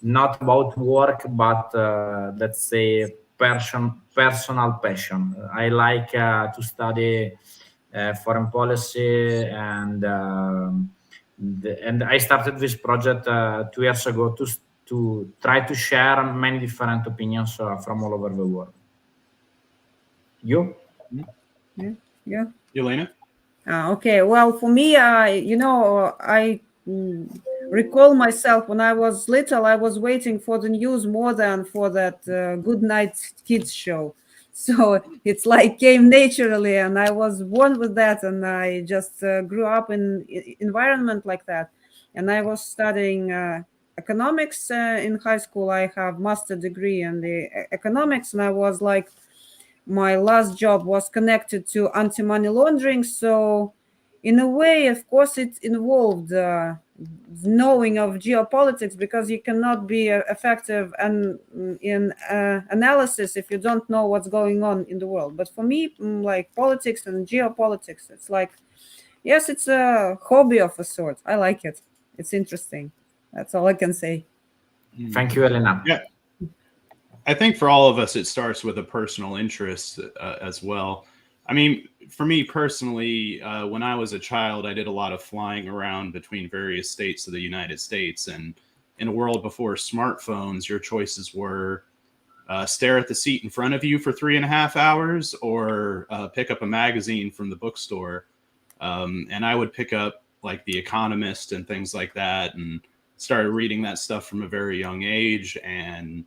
S2: not about work, but let's say personal passion. I like to study foreign policy, and I started this project 2 years ago to try to share many different opinions from all over the world. You?
S4: Yeah.
S3: Jelena?
S4: Okay. Well, for me, I recall myself when I was little, I was waiting for the news more than for that Good Night Kids show. So it's like came naturally, and I was born with that, and I just grew up in environment like that. And I was studying economics in high school. I have master degree in the economics, and I was like, my last job was connected to anti-money laundering. So in a way, of course, it involved knowing of geopolitics, because you cannot be effective in analysis if you don't know what's going on in the world. But for me, like politics and geopolitics, it's like, yes, it's a hobby of a sort. I like it. It's interesting. That's all I can say.
S2: Thank you, Jelena.
S3: Yeah. I think for all of us, it starts with a personal interest as well. I mean, for me personally, when I was a child, I did a lot of flying around between various states of the United States. And in a world before smartphones, your choices were stare at the seat in front of you for 3.5 hours, or pick up a magazine from the bookstore. And I would pick up like The Economist and things like that, and started reading that stuff from a very young age. And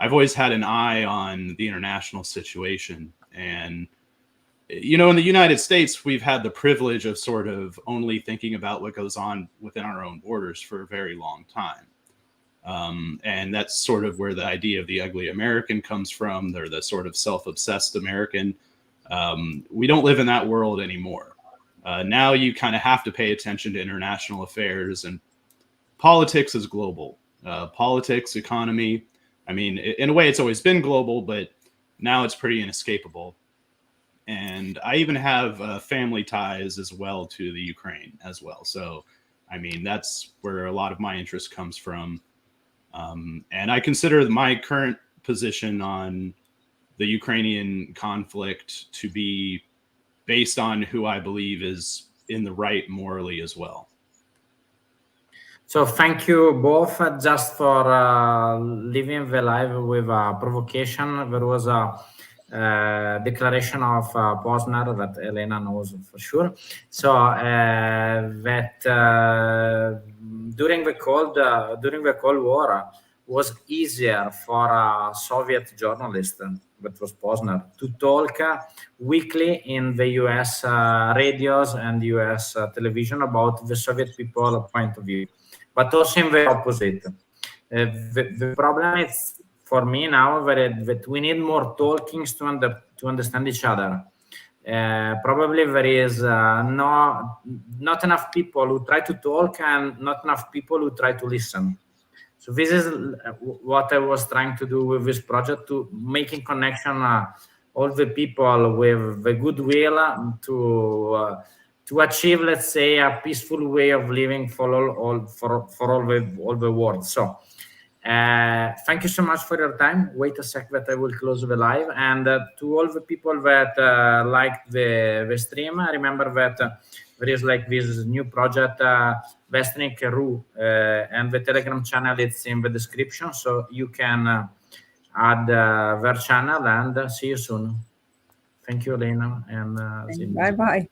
S3: I've always had an eye on the international situation. And, you know, in the United States, we've had the privilege of sort of only thinking about what goes on within our own borders for a very long time. And that's sort of where the idea of the ugly American comes from. They're the sort of self-obsessed American. We don't live in that world anymore. Now you kind of have to pay attention to international affairs, and politics is global. Politics, economy. I mean, in a way, it's always been global, but now it's pretty inescapable. And I even have family ties as well to the Ukraine as well. So, I mean, that's where a lot of my interest comes from. And I consider my current position on the Ukrainian conflict to be based on who I believe is in the right morally as well.
S2: So thank you both just for living the life with provocation. There was a declaration of Posner that Jelena knows for sure. So that during the Cold War was easier for a Soviet journalist, that was Posner, to talk weekly in the US radios and US television about the Soviet people point of view, but also in the opposite. The problem is for me now that we need more talkings to understand each other. Probably there is not enough people who try to talk and not enough people who try to listen. So this is what I was trying to do with this project, to making connection all the people with the goodwill to achieve, let's say, a peaceful way of living for all the world. So thank you so much for your time. Wait a sec that I will close the live. And to all the people that liked the stream, remember that there is like this new project, Vestnik Ru, and the Telegram channel, it's in the description. So you can add their channel, and see you soon. Thank you, Jelena. And
S4: Bye-bye.